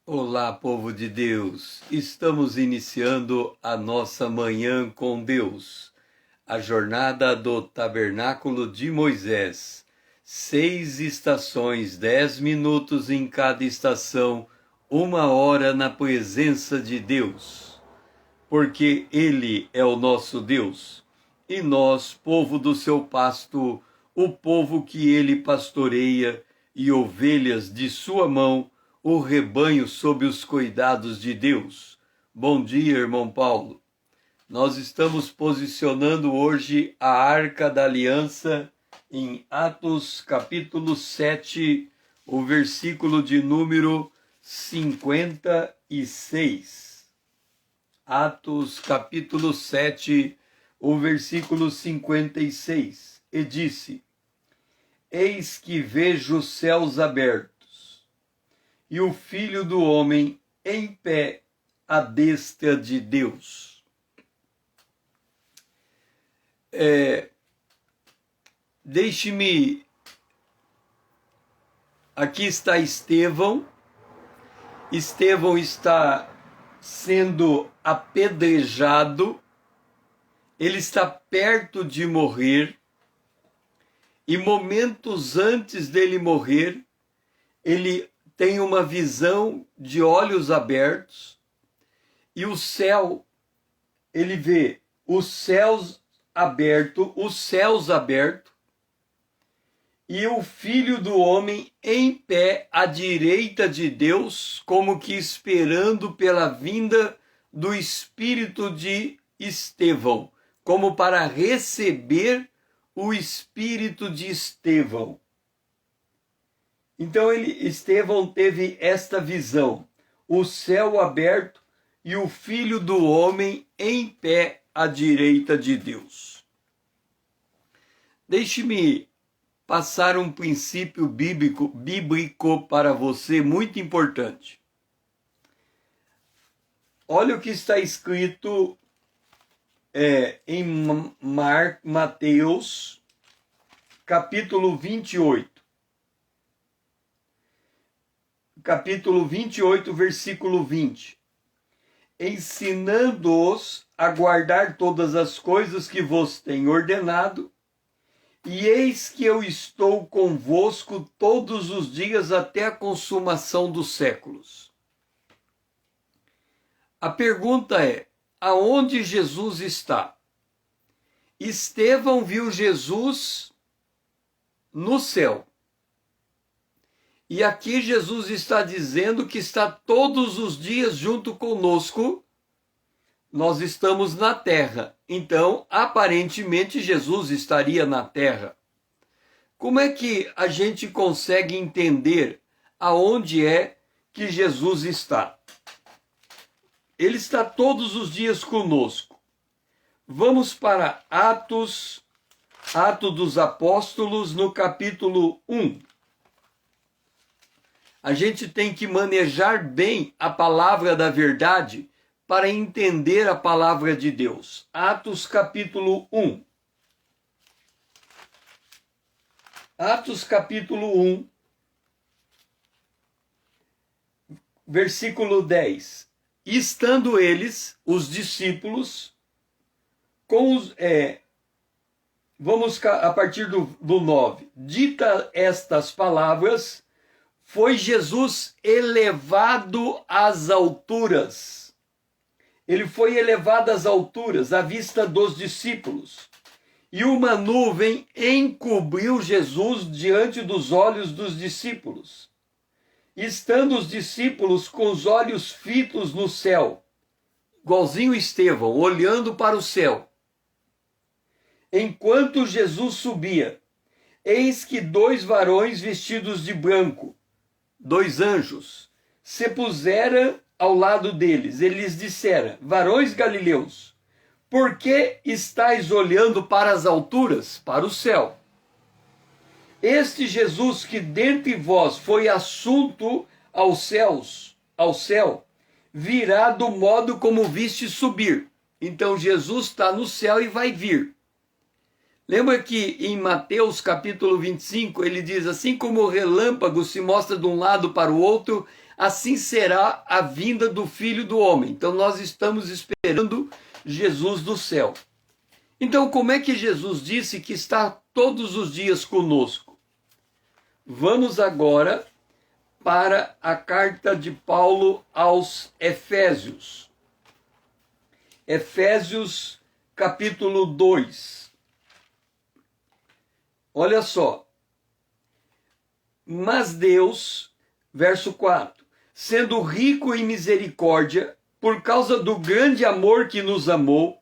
Olá, povo de Deus! Estamos iniciando a nossa manhã com Deus, a jornada do Tabernáculo de Moisés. 6 estações, 10 minutos em cada estação, 1 hora na presença de Deus. Porque Ele é o nosso Deus, e nós, povo do seu pasto, o povo que Ele pastoreia, e ovelhas de sua mão, o rebanho sob os cuidados de Deus. Bom dia, irmão Paulo. Nós estamos posicionando hoje a Arca da Aliança em Atos capítulo 7, o versículo de número 56. Atos capítulo 7, o versículo 56. E disse: Eis que vejo os céus abertos, e o Filho do Homem em pé à destra de Deus. Deixe-me... Aqui está Estevão. Estevão está sendo apedrejado. Ele está perto de morrer. E momentos antes dele morrer, ele tem uma visão de olhos abertos, e o céu, ele vê os céus abertos, e o Filho do Homem em pé à direita de Deus, como que esperando pela vinda do Espírito de Estevão, como para receber o Espírito de Estevão. Então Estevão teve esta visão, o céu aberto e o Filho do Homem em pé à direita de Deus. Deixe-me passar um princípio bíblico para você muito importante. Olha o que está escrito em Mateus, capítulo 28. Capítulo 28, versículo 20. Ensinando-os a guardar todas as coisas que vos tenho ordenado, e eis que eu estou convosco todos os dias até a consumação dos séculos. A pergunta é: aonde Jesus está? Estevão viu Jesus no céu. E aqui Jesus está dizendo que está todos os dias junto conosco. Nós estamos na terra. Então, aparentemente, Jesus estaria na terra. Como é que a gente consegue entender aonde é que Jesus está? Ele está todos os dias conosco. Vamos para Atos dos Apóstolos, no capítulo 1. A gente tem que manejar bem a palavra da verdade para entender a palavra de Deus. Atos capítulo 1. Atos capítulo 1, versículo 10. Estando eles, os discípulos, vamos a partir do 9. Dita estas palavras, foi Jesus elevado às alturas. Ele foi elevado às alturas, à vista dos discípulos. E uma nuvem encobriu Jesus diante dos olhos dos discípulos. Estando os discípulos com os olhos fitos no céu, igualzinho Estevão, olhando para o céu. Enquanto Jesus subia, eis que 2 varões vestidos de branco, 2 anjos, se puseram ao lado deles. Eles disseram: varões galileus, por que estáis olhando para as alturas, para o céu? Este Jesus que dentre vós foi assunto ao céu, virá do modo como viste subir. Então Jesus está no céu e vai vir. Lembra que em Mateus capítulo 25, ele diz: assim como o relâmpago se mostra de um lado para o outro, assim será a vinda do Filho do Homem. Então nós estamos esperando Jesus do céu. Então como é que Jesus disse que está todos os dias conosco? Vamos agora para a carta de Paulo aos Efésios. Efésios capítulo 2. Olha só. Mas Deus, verso 4, sendo rico em misericórdia, por causa do grande amor que nos amou,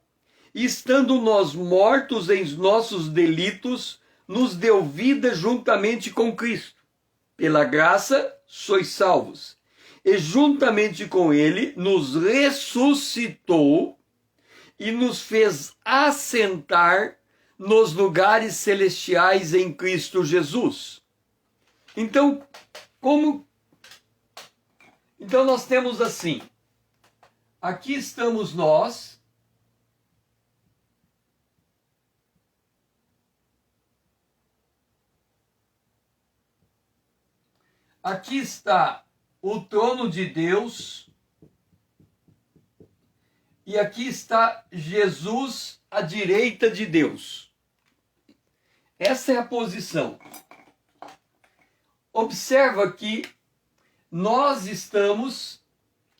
e estando nós mortos em nossos delitos, nos deu vida juntamente com Cristo. Pela graça sois salvos. E juntamente com ele nos ressuscitou e nos fez assentar nos lugares celestiais em Cristo Jesus. Então, Então nós temos assim, aqui estamos nós, aqui está o trono de Deus, e aqui está Jesus à direita de Deus. Essa é a posição. Observa que nós estamos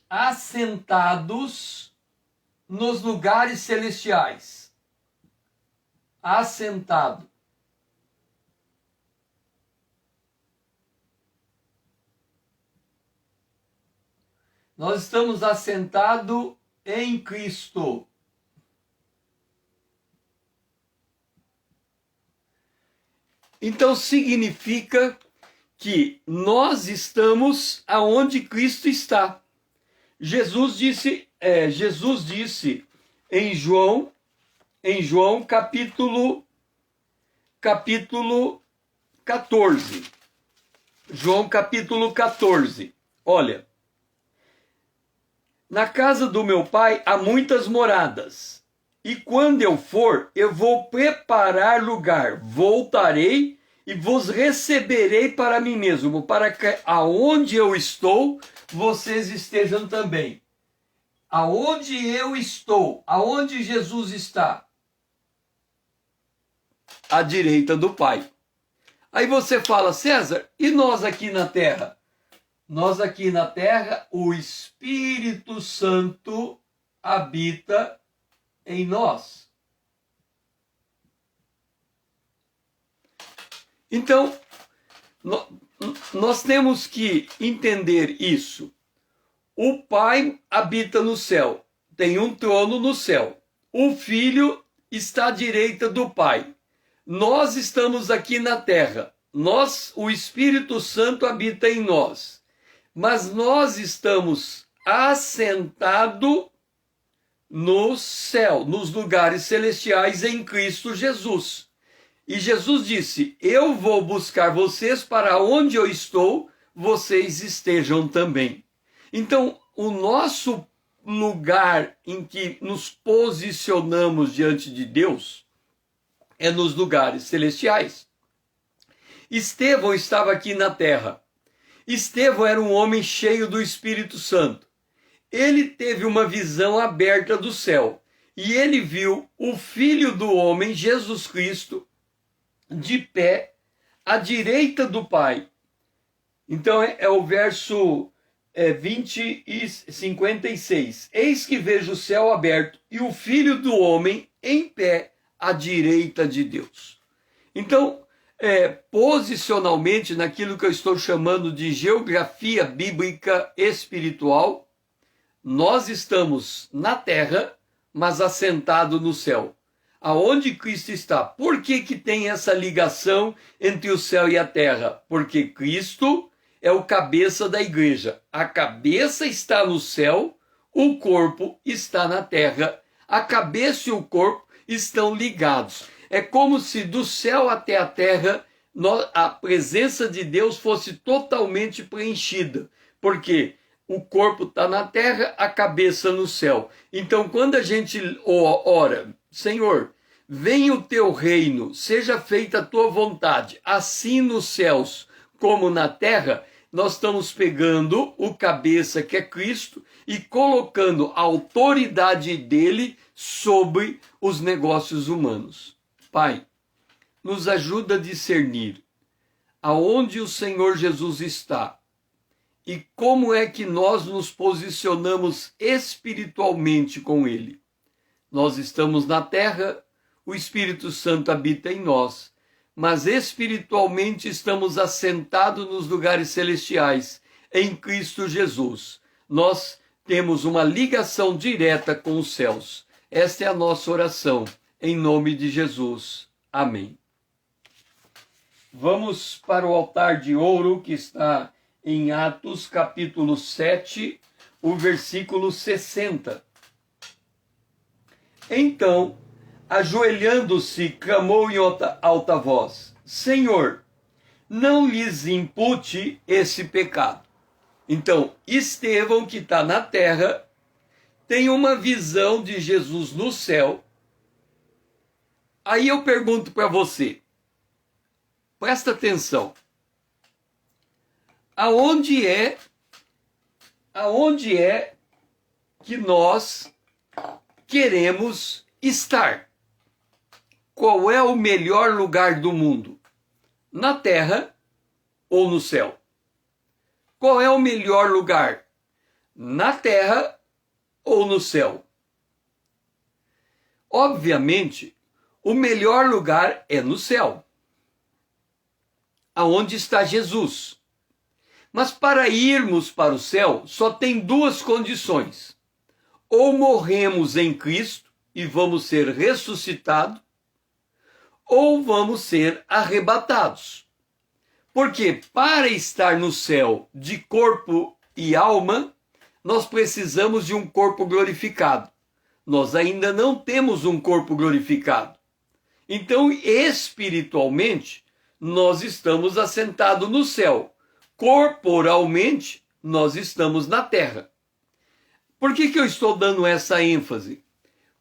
assentados nos lugares celestiais. Assentado. Nós estamos assentados em Cristo. Então significa que nós estamos aonde Cristo está. Jesus disse em João capítulo 14. João capítulo 14. Olha, na casa do meu pai há muitas moradas, e quando eu for, eu vou preparar lugar, voltarei e vos receberei para mim mesmo, para que aonde eu estou, vocês estejam também. Aonde eu estou, aonde Jesus está? À direita do Pai. Aí você fala, César, e nós aqui na terra? Nós aqui na terra, o Espírito Santo habita em nós. Então, nós temos que entender isso. O Pai habita no céu, tem um trono no céu. O Filho está à direita do Pai. Nós estamos aqui na terra. O Espírito Santo habita em nós. Mas nós estamos assentados no céu, nos lugares celestiais em Cristo Jesus. E Jesus disse, eu vou buscar vocês para onde eu estou, vocês estejam também. Então, o nosso lugar em que nos posicionamos diante de Deus é nos lugares celestiais. Estevão estava aqui na terra. Estevão era um homem cheio do Espírito Santo. Ele teve uma visão aberta do céu e ele viu o Filho do Homem, Jesus Cristo, de pé à direita do Pai. Então é o verso 20 e 56. Eis que vejo o céu aberto e o Filho do Homem em pé à direita de Deus. Então, posicionalmente, naquilo que eu estou chamando de geografia bíblica espiritual, nós estamos na terra, mas assentado no céu. Aonde Cristo está? Por que tem essa ligação entre o céu e a terra? Porque Cristo é o cabeça da igreja. A cabeça está no céu, o corpo está na terra. A cabeça e o corpo estão ligados. É como se do céu até a terra a presença de Deus fosse totalmente preenchida. Porque o corpo está na terra, a cabeça no céu. Então, quando a gente ora, Senhor, venha o teu reino, seja feita a tua vontade, assim nos céus como na terra, nós estamos pegando o cabeça, que é Cristo, e colocando a autoridade dele sobre os negócios humanos. Pai, nos ajuda a discernir aonde o Senhor Jesus está e como é que nós nos posicionamos espiritualmente com ele. Nós estamos na terra, o Espírito Santo habita em nós, mas espiritualmente estamos assentados nos lugares celestiais, em Cristo Jesus. Nós temos uma ligação direta com os céus. Esta é a nossa oração, em nome de Jesus. Amém. Vamos para o altar de ouro que está em Atos capítulo 7, o versículo 60. Então, ajoelhando-se, clamou em alta voz: Senhor, não lhes impute esse pecado. Então, Estevão, que está na terra, tem uma visão de Jesus no céu. Aí eu pergunto para você, presta atenção, aonde é que nós queremos estar? Qual é o melhor lugar do mundo? Na terra ou no céu? Qual é o melhor lugar? Na terra ou no céu? Obviamente, o melhor lugar é no céu, aonde está Jesus. Mas para irmos para o céu, só tem duas condições. Ou morremos em Cristo e vamos ser ressuscitados, ou vamos ser arrebatados. Porque para estar no céu de corpo e alma, nós precisamos de um corpo glorificado. Nós ainda não temos um corpo glorificado. Então, espiritualmente, nós estamos assentados no céu. Corporalmente, nós estamos na terra. Por que eu estou dando essa ênfase?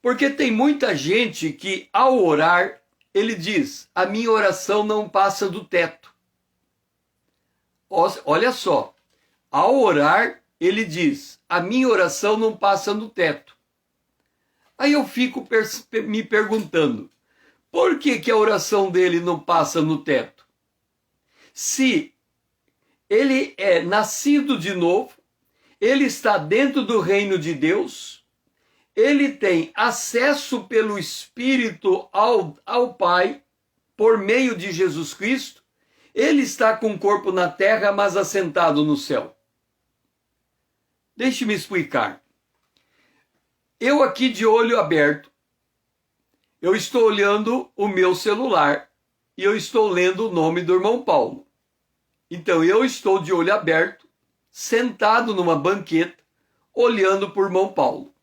Porque tem muita gente que, ao orar, ele diz: a minha oração não passa do teto. Olha só, ao orar, ele diz: a minha oração não passa do teto. Aí eu fico me perguntando, por que a oração dele não passa no teto? Se ele é nascido de novo, ele está dentro do reino de Deus, ele tem acesso pelo Espírito ao Pai, por meio de Jesus Cristo, ele está com o corpo na terra, mas assentado no céu. Deixe-me explicar. Eu aqui de olho aberto, eu estou olhando o meu celular e eu estou lendo o nome do irmão Paulo. Então eu estou de olho aberto, sentado numa banqueta, olhando para o irmão Paulo.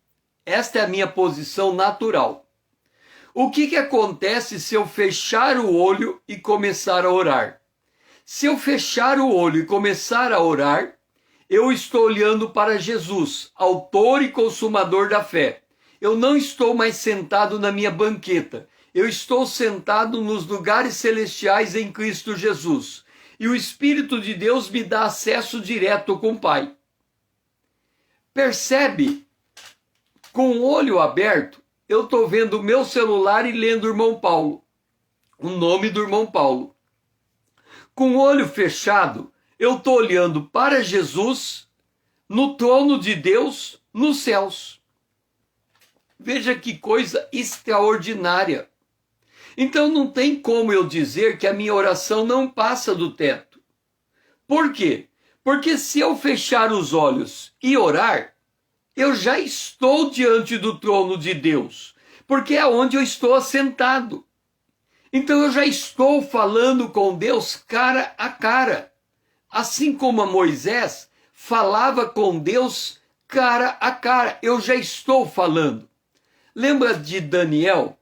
Esta é a minha posição natural. O que acontece se eu fechar o olho e começar a orar? Se eu fechar o olho e começar a orar, eu estou olhando para Jesus, autor e consumador da fé. Eu não estou mais sentado na minha banqueta. Eu estou sentado nos lugares celestiais em Cristo Jesus. E o Espírito de Deus me dá acesso direto com o Pai. Percebe? Com o olho aberto, eu estou vendo o meu celular e lendo o irmão Paulo. O nome do irmão Paulo. Com o olho fechado, eu estou olhando para Jesus, no trono de Deus, nos céus. Veja que coisa extraordinária. Então não tem como eu dizer que a minha oração não passa do teto. Por quê? Porque se eu fechar os olhos e orar, eu já estou diante do trono de Deus, porque é onde eu estou assentado. Então eu já estou falando com Deus cara a cara. Assim como Moisés falava com Deus cara a cara, eu já estou falando. Lembra de Daniel?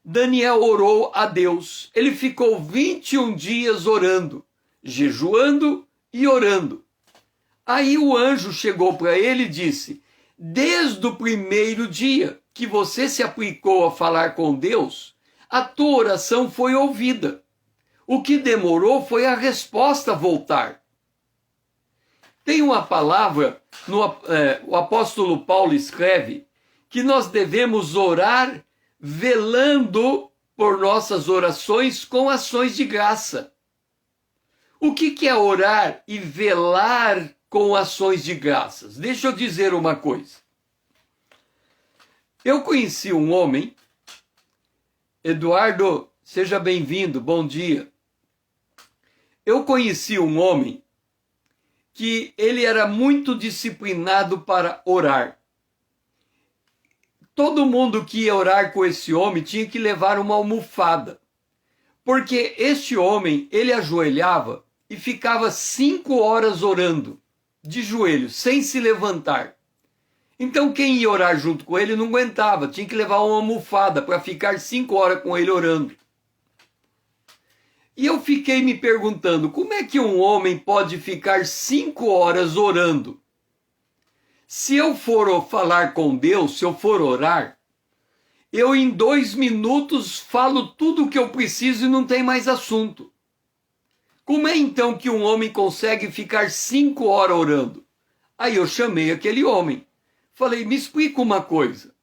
Daniel orou a Deus. Ele ficou 21 dias orando, jejuando e orando. Aí o anjo chegou para ele e disse: desde o primeiro dia que você se aplicou a falar com Deus, a tua oração foi ouvida. O que demorou foi a resposta voltar. Tem uma palavra, o apóstolo Paulo escreve, que nós devemos orar velando por nossas orações com ações de graça. O que é orar e velar com ações de graças? Deixa eu dizer uma coisa. Eu conheci um homem, Eduardo, seja bem-vindo, bom dia. Eu conheci um homem que ele era muito disciplinado para orar. Todo mundo que ia orar com esse homem tinha que levar uma almofada, porque este homem, ele ajoelhava e ficava 5 horas orando, de joelhos, sem se levantar. Então quem ia orar junto com ele não aguentava, tinha que levar uma almofada para ficar 5 horas com ele orando. E eu fiquei me perguntando, como é que um homem pode ficar 5 horas orando? Se eu for falar com Deus, se eu for orar, eu em 2 minutos falo tudo o que eu preciso e não tem mais assunto. Como é então que um homem consegue ficar 5 horas orando? Aí eu chamei aquele homem. Falei, me explica uma coisa.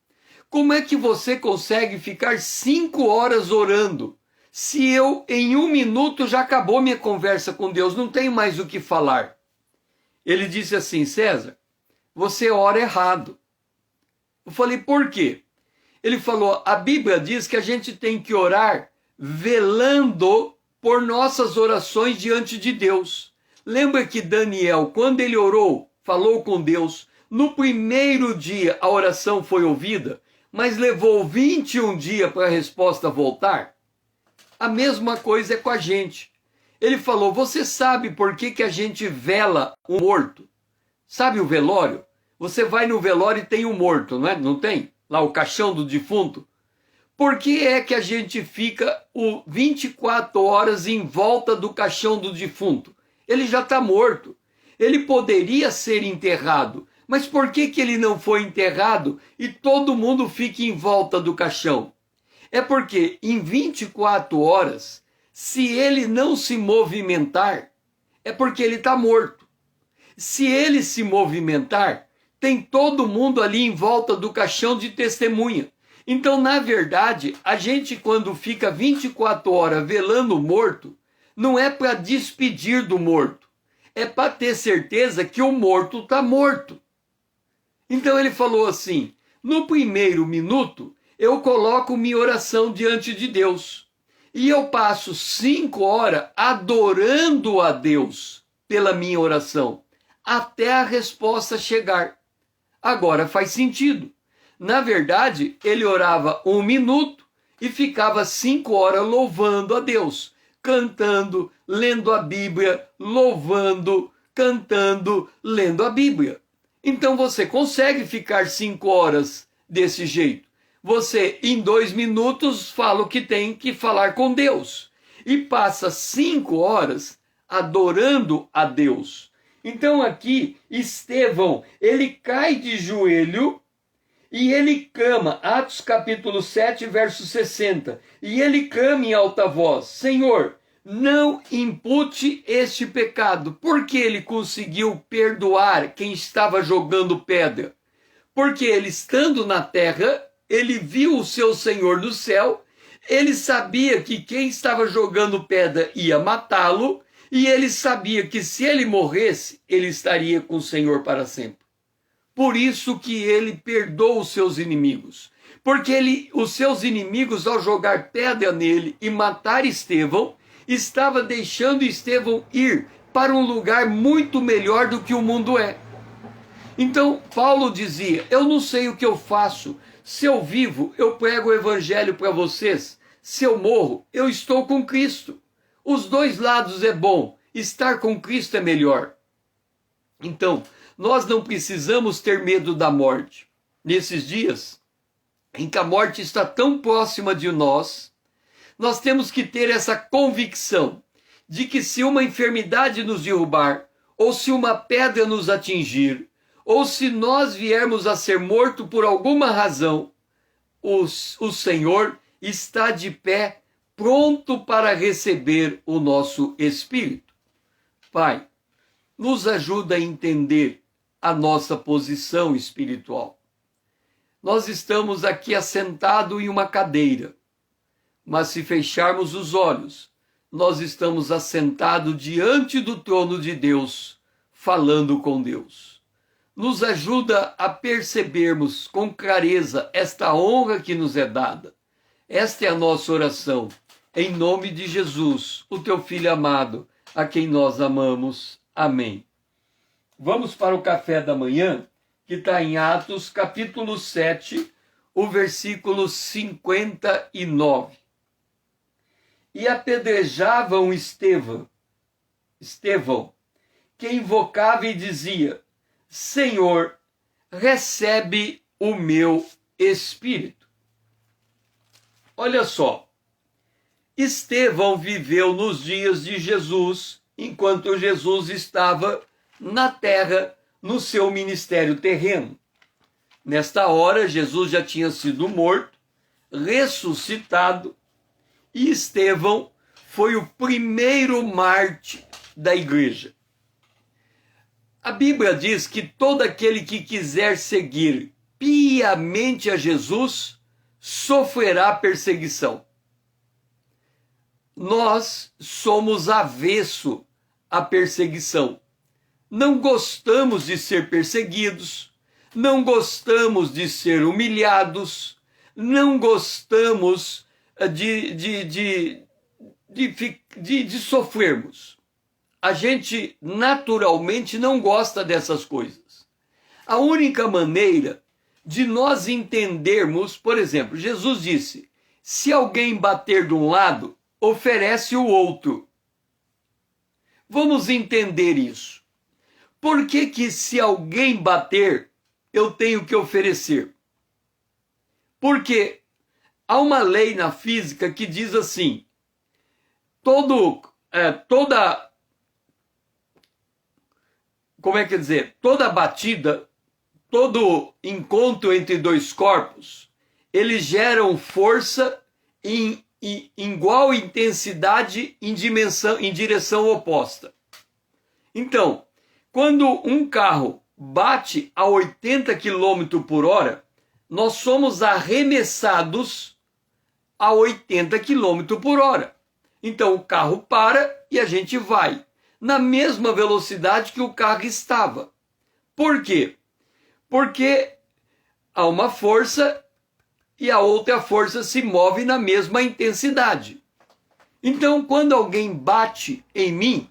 Como é que você consegue ficar 5 horas orando? Se eu, em 1 minuto, já acabou minha conversa com Deus, não tenho mais o que falar. Ele disse assim, César, você ora errado. Eu falei, por quê? Ele falou, a Bíblia diz que a gente tem que orar velando por nossas orações diante de Deus. Lembra que Daniel, quando ele orou, falou com Deus, no primeiro dia a oração foi ouvida, mas levou 21 dias para a resposta voltar? A mesma coisa é com a gente. Ele falou, você sabe por que a gente vela um morto? Sabe o velório? Você vai no velório e tem um morto, não é? Não tem? Lá o caixão do defunto. Por que é que a gente fica 24 horas em volta do caixão do defunto? Ele já está morto. Ele poderia ser enterrado. Mas por que ele não foi enterrado e todo mundo fica em volta do caixão? É porque em 24 horas, se ele não se movimentar, é porque ele está morto. Se ele se movimentar, tem todo mundo ali em volta do caixão de testemunha. Então, na verdade, a gente quando fica 24 horas velando o morto, não é para despedir do morto, é para ter certeza que o morto está morto. Então ele falou assim, no primeiro minuto, eu coloco minha oração diante de Deus. E eu passo 5 horas adorando a Deus pela minha oração, até a resposta chegar. Agora faz sentido. Na verdade, ele orava 1 minuto e ficava 5 horas louvando a Deus, cantando, lendo a Bíblia, louvando, cantando, lendo a Bíblia. Então você consegue ficar 5 horas desse jeito. Você, em 2 minutos, fala o que tem que falar com Deus. E passa 5 horas adorando a Deus. Então aqui, Estevão, ele cai de joelho e ele clama, Atos capítulo 7, verso 60. E ele clama em alta voz, Senhor, não impute este pecado. Porque ele conseguiu perdoar quem estava jogando pedra? Porque ele, estando na terra, ele viu o seu Senhor no céu, ele sabia que quem estava jogando pedra ia matá-lo, e ele sabia que se ele morresse, ele estaria com o Senhor para sempre. Por isso que ele perdoa os seus inimigos. Porque os seus inimigos, ao jogar pedra nele e matar Estevão, estava deixando Estevão ir para um lugar muito melhor do que o mundo é. Então, Paulo dizia, eu não sei o que eu faço. Se eu vivo, eu prego o evangelho para vocês. Se eu morro, eu estou com Cristo. Os dois lados é bom. Estar com Cristo é melhor. Então, nós não precisamos ter medo da morte. Nesses dias em que a morte está tão próxima de nós temos que ter essa convicção de que se uma enfermidade nos derrubar, ou se uma pedra nos atingir, ou se nós viermos a ser mortos por alguma razão, o Senhor está de pé, pronto para receber o nosso espírito. Pai, nos ajuda a entender a nossa posição espiritual. Nós estamos aqui assentados em uma cadeira, mas se fecharmos os olhos, nós estamos assentados diante do trono de Deus, falando com Deus. Nos ajuda a percebermos com clareza esta honra que nos é dada. Esta é a nossa oração, em nome de Jesus, o teu Filho amado, a quem nós amamos. Amém. Vamos para o café da manhã, que está em Atos, capítulo 7, o versículo 59. E apedrejavam Estevão, que invocava e dizia: Senhor, recebe o meu espírito. Olha só, Estevão viveu nos dias de Jesus, enquanto Jesus estava na terra, no seu ministério terreno. Nesta hora, Jesus já tinha sido morto, ressuscitado, e Estevão foi o primeiro mártir da igreja. A Bíblia diz que todo aquele que quiser seguir piamente a Jesus sofrerá perseguição. Nós somos avesso à perseguição. Não gostamos de ser perseguidos, não gostamos de ser humilhados, não gostamos de sofrermos. A gente naturalmente não gosta dessas coisas. A única maneira de nós entendermos, por exemplo, Jesus disse: se alguém bater de um lado, oferece o outro. Vamos entender isso. Por que se alguém bater, eu tenho que oferecer? Porque há uma lei na física que diz assim: toda batida, todo encontro entre dois corpos, eles geram força em igual intensidade em direção oposta. Então, quando um carro bate a 80 km por hora, nós somos arremessados a 80 km por hora. Então o carro para e a gente vai na mesma velocidade que o carro estava. Por quê? Porque há uma força e a outra força se move na mesma intensidade. Então, quando alguém bate em mim,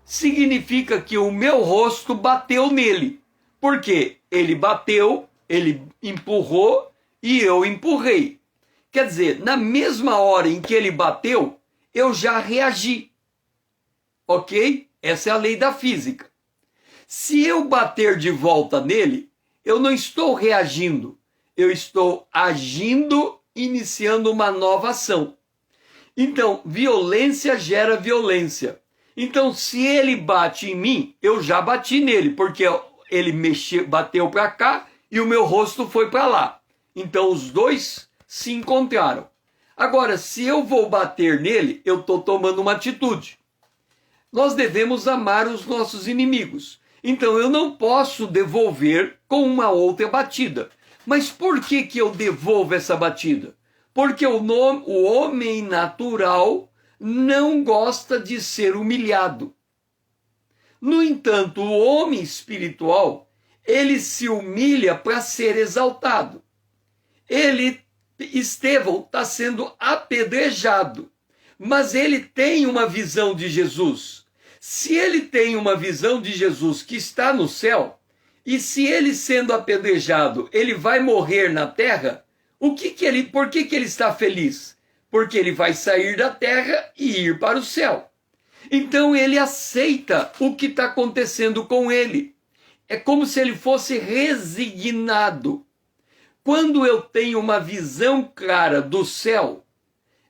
significa que o meu rosto bateu nele. Porque ele bateu, ele empurrou e eu empurrei. Quer dizer, na mesma hora em que ele bateu, eu já reagi. Ok? Essa é a lei da física. Se eu bater de volta nele, eu não estou reagindo. Eu estou agindo, iniciando uma nova ação. Então, violência gera violência. Então, se ele bate em mim, eu já bati nele, porque ele bateu para cá e o meu rosto foi para lá. Então, os dois se encontraram. Agora, se eu vou bater nele, eu estou tomando uma atitude. Nós devemos amar os nossos inimigos. Então, eu não posso devolver com uma outra batida. Mas por que eu devolvo essa batida? Porque o homem natural não gosta de ser humilhado. No entanto, o homem espiritual, ele se humilha para ser exaltado. Estevão está sendo apedrejado, mas ele tem uma visão de Jesus. Se ele tem uma visão de Jesus que está no céu, e se ele sendo apedrejado, ele vai morrer na terra, por que ele está feliz? Porque ele vai sair da terra e ir para o céu. Então ele aceita o que está acontecendo com ele. É como se ele fosse resignado. Quando eu tenho uma visão clara do céu,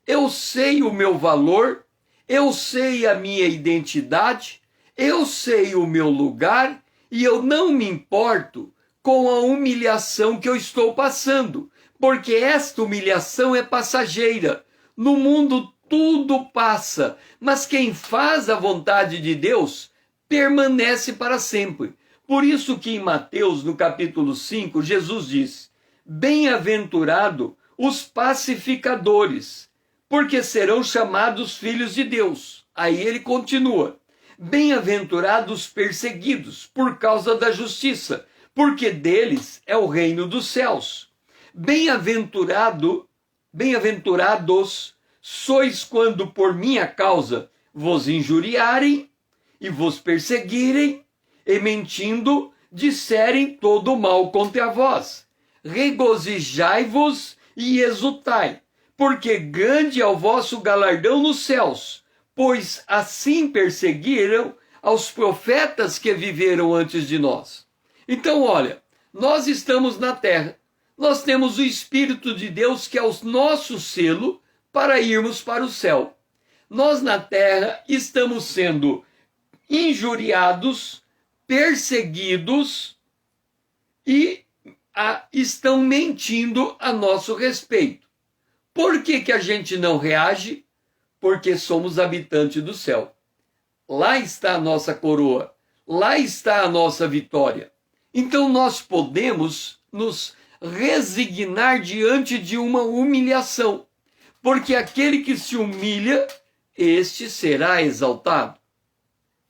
eu sei o meu valor, eu sei a minha identidade, eu sei o meu lugar e eu não me importo com a humilhação que eu estou passando, porque esta humilhação é passageira. No mundo tudo passa, mas quem faz a vontade de Deus permanece para sempre. Por isso que em Mateus, no capítulo 5, Jesus diz: bem-aventurado os pacificadores, porque serão chamados filhos de Deus. Aí ele continua: bem-aventurados os perseguidos por causa da justiça, porque deles é o reino dos céus. Bem-aventurados sois quando por minha causa vos injuriarem e vos perseguirem, e mentindo disserem todo o mal contra vós. Regozijai-vos e exultai, porque grande é o vosso galardão nos céus, pois assim perseguiram aos profetas que viveram antes de nós. Então, olha, nós estamos na terra, nós temos o Espírito de Deus, que é o nosso selo para irmos para o céu. Nós na terra estamos sendo injuriados, perseguidos e estão mentindo a nosso respeito. Por que a gente não reage? Porque somos habitantes do céu. Lá está a nossa coroa, lá está a nossa vitória. Então nós podemos nos resignar diante de uma humilhação, porque aquele que se humilha, este será exaltado.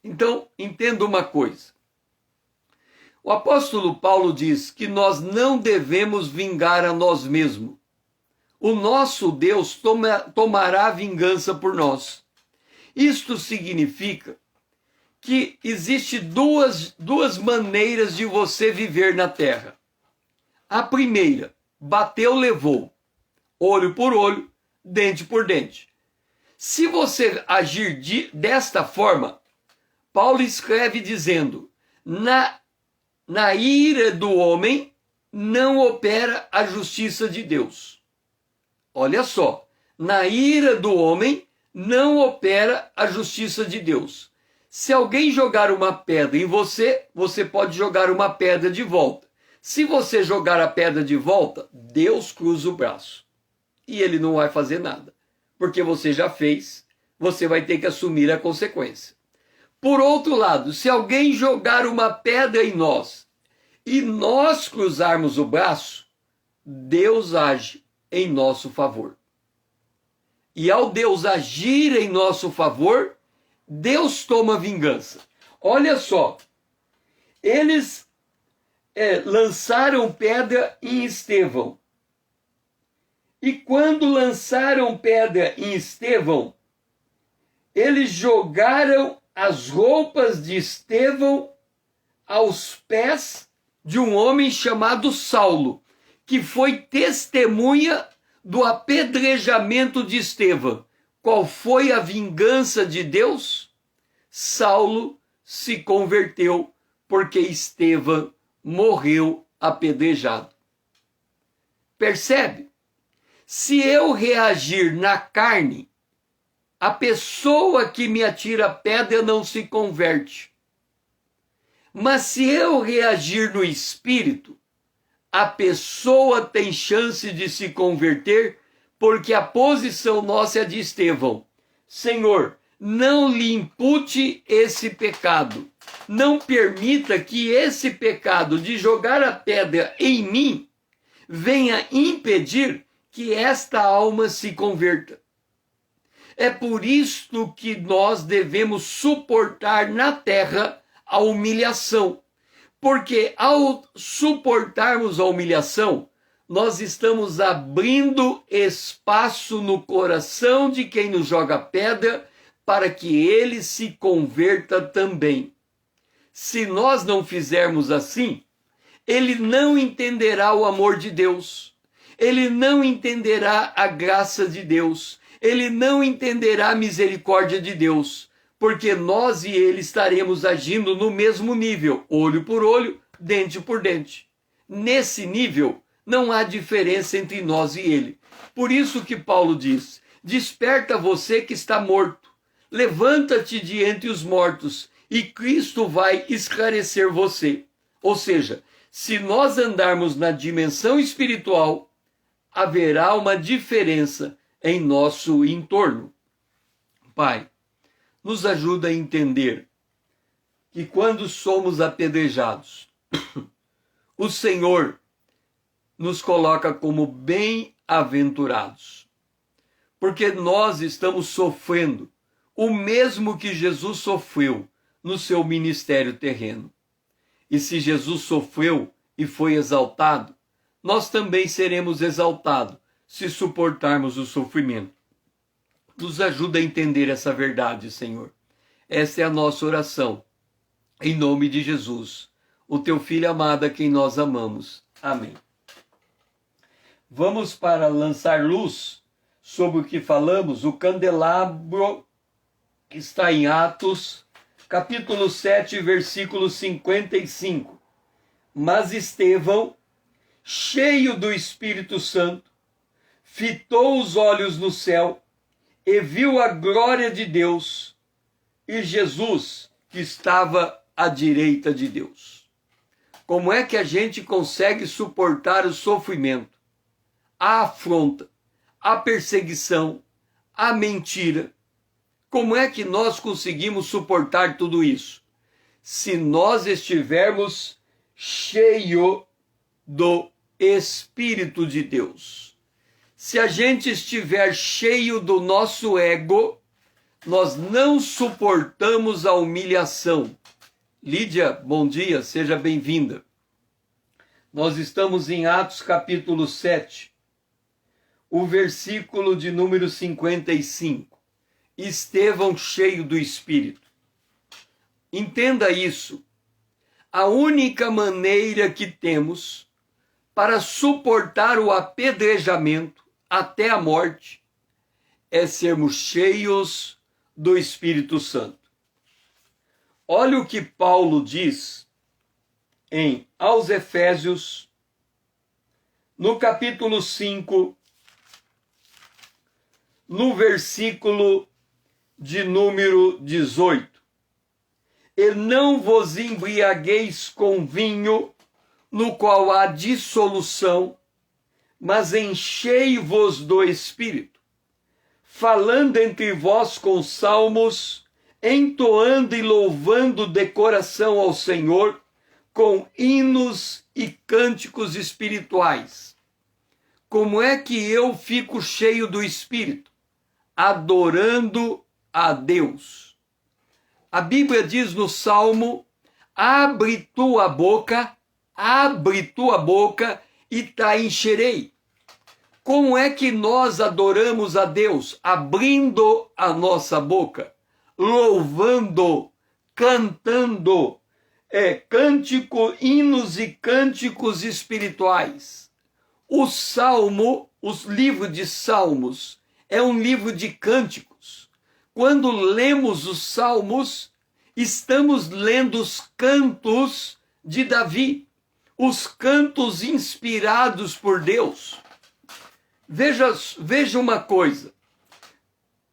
Então, entenda uma coisa. O apóstolo Paulo diz que nós não devemos vingar a nós mesmos. O nosso Deus tomará vingança por nós. Isto significa que existe duas maneiras de você viver na terra. A primeira, bateu, levou. Olho por olho, dente por dente. Se você agir desta forma, Paulo escreve dizendo: na ira do homem não opera a justiça de Deus. Olha só, na ira do homem não opera a justiça de Deus. Se alguém jogar uma pedra em você, você pode jogar uma pedra de volta. Se você jogar a pedra de volta, Deus cruza o braço. E ele não vai fazer nada. Porque você já fez, você vai ter que assumir a consequência. Por outro lado, se alguém jogar uma pedra em nós e nós cruzarmos o braço, Deus age em nosso favor. E ao Deus agir em nosso favor, Deus toma vingança. Olha só, eles lançaram pedra em Estevão. E quando lançaram pedra em Estevão, eles jogaram as roupas de Estevão aos pés de um homem chamado Saulo, que foi testemunha do apedrejamento de Estevão. Qual foi a vingança de Deus? Saulo se converteu porque Estevão morreu apedrejado. Percebe? Se eu reagir na carne, a pessoa que me atira a pedra não se converte. Mas se eu reagir no espírito, a pessoa tem chance de se converter, porque a posição nossa é de Estevão. Senhor, não lhe impute esse pecado. Não permita que esse pecado de jogar a pedra em mim venha impedir que esta alma se converta. É por isto que nós devemos suportar na terra a humilhação. Porque ao suportarmos a humilhação, nós estamos abrindo espaço no coração de quem nos joga pedra para que ele se converta também. Se nós não fizermos assim, ele não entenderá o amor de Deus, ele não entenderá a graça de Deus, ele não entenderá a misericórdia de Deus, porque nós e ele estaremos agindo no mesmo nível, olho por olho, dente por dente. Nesse nível, não há diferença entre nós e ele. Por isso que Paulo diz: desperta você que está morto, levanta-te de entre os mortos, e Cristo vai esclarecer você. Ou seja, se nós andarmos na dimensão espiritual, haverá uma diferença em nosso entorno. Pai, nos ajuda a entender que quando somos apedrejados, o Senhor nos coloca como bem-aventurados, porque nós estamos sofrendo o mesmo que Jesus sofreu no seu ministério terreno. E se Jesus sofreu e foi exaltado, nós também seremos exaltados se suportarmos o sofrimento. Nos ajuda a entender essa verdade, Senhor. Essa é a nossa oração. Em nome de Jesus, o teu Filho amado, a quem nós amamos. Amém. Vamos para lançar luz sobre o que falamos. O candelabro está em Atos, capítulo 7, versículo 55. Mas Estevão, cheio do Espírito Santo, fitou os olhos no céu e viu a glória de Deus e Jesus, que estava à direita de Deus. Como é que a gente consegue suportar o sofrimento, a afronta, a perseguição, a mentira? Como é que nós conseguimos suportar tudo isso? Se nós estivermos cheios do Espírito de Deus. Se a gente estiver cheio do nosso ego, nós não suportamos a humilhação. Lídia, bom dia, seja bem-vinda. Nós estamos em Atos capítulo 7, o versículo de número 55. Estevão cheio do Espírito. Entenda isso. A única maneira que temos para suportar o apedrejamento até a morte é sermos cheios do Espírito Santo. Olha o que Paulo diz aos Efésios, no capítulo 5, no versículo de número 18. E não vos embriagueis com vinho, no qual há dissolução, mas enchei-vos do Espírito, falando entre vós com salmos, entoando e louvando de coração ao Senhor, com hinos e cânticos espirituais. Como é que eu fico cheio do Espírito? Adorando a Deus. A Bíblia diz no Salmo: abre tua boca e te encherei. Como é que nós adoramos a Deus? Abrindo a nossa boca, louvando, cantando, hinos e cânticos espirituais. O Salmo, os livros de Salmos, é um livro de cânticos. Quando lemos os Salmos, estamos lendo os cantos de Davi, os cantos inspirados por Deus. Veja uma coisa.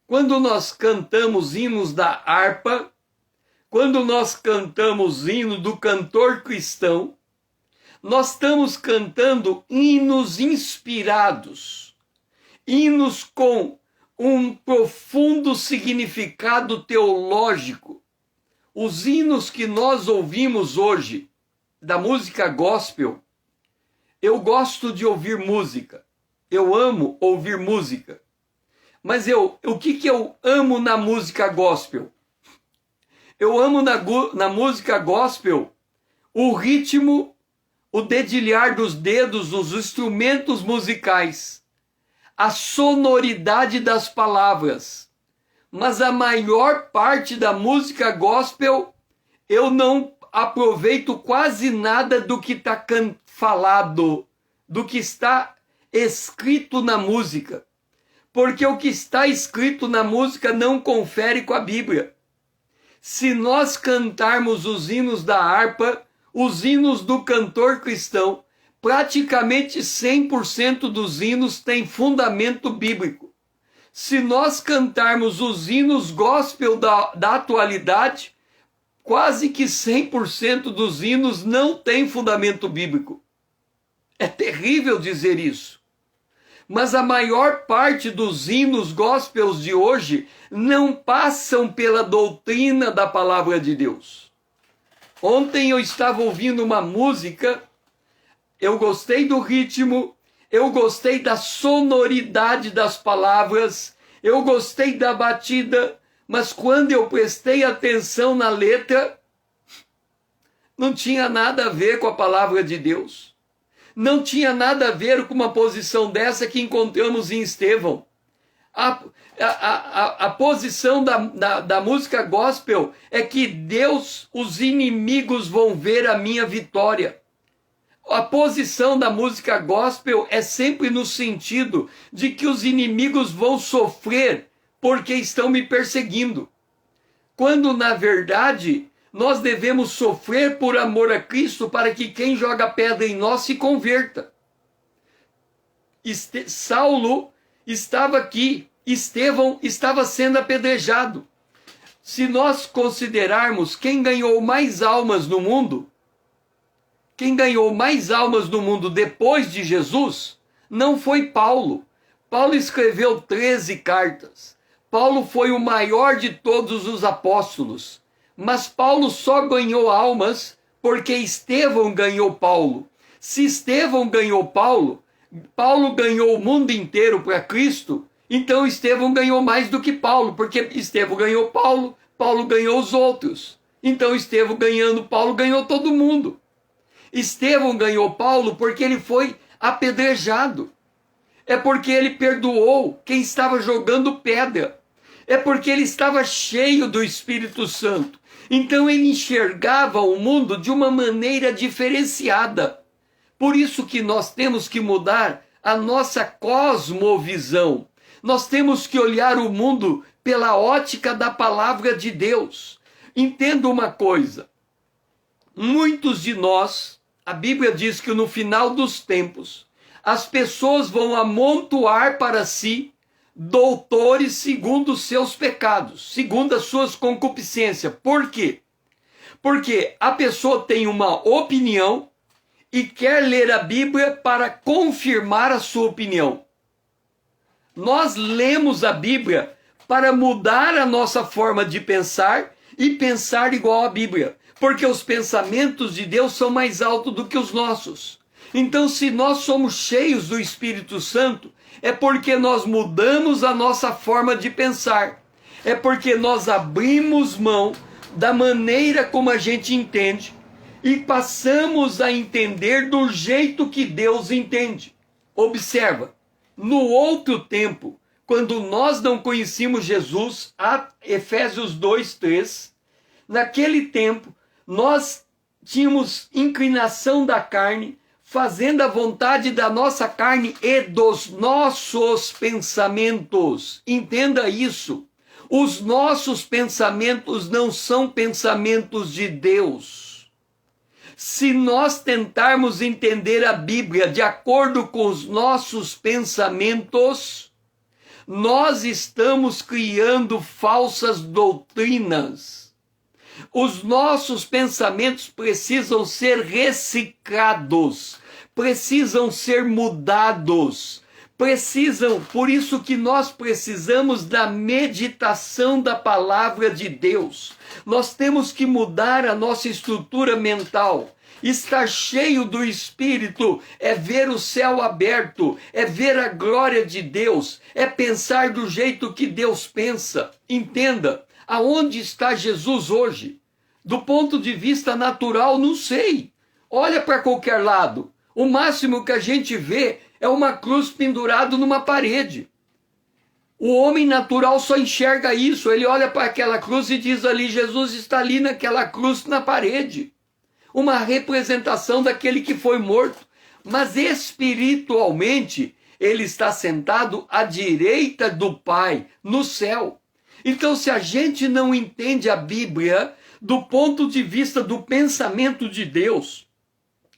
Quando nós cantamos hinos da harpa, quando nós cantamos hino do cantor cristão, nós estamos cantando hinos inspirados, hinos com um profundo significado teológico. Os hinos que nós ouvimos hoje, da música gospel, eu gosto de ouvir música, eu amo ouvir música, mas o que eu amo na música gospel? Eu amo na música gospel o ritmo, o dedilhar dos dedos nos instrumentos musicais, a sonoridade das palavras. Mas a maior parte da música gospel, eu não aproveito quase nada do que está falado, do que está escrito na música. Porque o que está escrito na música não confere com a Bíblia. Se nós cantarmos os hinos da harpa, os hinos do cantor cristão, praticamente 100% dos hinos têm fundamento bíblico. Se nós cantarmos os hinos gospel da atualidade, quase que 100% dos hinos não têm fundamento bíblico. É terrível dizer isso. Mas a maior parte dos hinos gospels de hoje não passam pela doutrina da palavra de Deus. Ontem eu estava ouvindo uma música, eu gostei do ritmo, eu gostei da sonoridade das palavras, eu gostei da batida, mas quando eu prestei atenção na letra, não tinha nada a ver com a palavra de Deus. Não tinha nada a ver com uma posição dessa que encontramos em Estevão. A posição da música gospel é que Deus, os inimigos vão ver a minha vitória. A posição da música gospel é sempre no sentido de que os inimigos vão sofrer porque estão me perseguindo. Quando, na verdade, nós devemos sofrer por amor a Cristo para que quem joga pedra em nós se converta. Saulo estava aqui, Estevão estava sendo apedrejado. Se nós considerarmos quem ganhou mais almas no mundo, quem ganhou mais almas no mundo depois de Jesus, não foi Paulo. Paulo escreveu 13 cartas. Paulo foi o maior de todos os apóstolos. Mas Paulo só ganhou almas porque Estevão ganhou Paulo. Se Estevão ganhou Paulo, Paulo ganhou o mundo inteiro para Cristo, então Estevão ganhou mais do que Paulo, porque Estevão ganhou Paulo, Paulo ganhou os outros. Então Estevão ganhando Paulo ganhou todo mundo. Estevão ganhou Paulo porque ele foi apedrejado. É porque ele perdoou quem estava jogando pedra. É porque ele estava cheio do Espírito Santo. Então ele enxergava o mundo de uma maneira diferenciada. Por isso que nós temos que mudar a nossa cosmovisão. Nós temos que olhar o mundo pela ótica da palavra de Deus. Entenda uma coisa. Muitos de nós, a Bíblia diz que no final dos tempos, as pessoas vão amontoar para si doutores segundo os seus pecados, segundo as suas concupiscências. Por quê? Porque a pessoa tem uma opinião e quer ler a Bíblia para confirmar a sua opinião. Nós lemos a Bíblia para mudar a nossa forma de pensar e pensar igual à Bíblia, porque os pensamentos de Deus são mais altos do que os nossos. Então, se nós somos cheios do Espírito Santo, é porque nós mudamos a nossa forma de pensar. É porque nós abrimos mão da maneira como a gente entende e passamos a entender do jeito que Deus entende. Observa, no outro tempo, quando nós não conhecíamos Jesus, Efésios 2:3, naquele tempo, nós tínhamos inclinação da carne, fazendo a vontade da nossa carne e dos nossos pensamentos. Entenda isso. Os nossos pensamentos não são pensamentos de Deus. Se nós tentarmos entender a Bíblia de acordo com os nossos pensamentos, nós estamos criando falsas doutrinas. Os nossos pensamentos precisam ser reciclados, precisam ser mudados, por isso que nós precisamos da meditação da palavra de Deus. Nós temos que mudar a nossa estrutura mental. Estar cheio do Espírito é ver o céu aberto, é ver a glória de Deus, é pensar do jeito que Deus pensa. Entenda, aonde está Jesus hoje? Do ponto de vista natural, não sei. Olha para qualquer lado. O máximo que a gente vê é uma cruz pendurada numa parede. O homem natural só enxerga isso. Ele olha para aquela cruz e diz ali, Jesus está ali naquela cruz na parede. Uma representação daquele que foi morto. Mas espiritualmente, ele está sentado à direita do Pai, no céu. Então, se a gente não entende a Bíblia do ponto de vista do pensamento de Deus,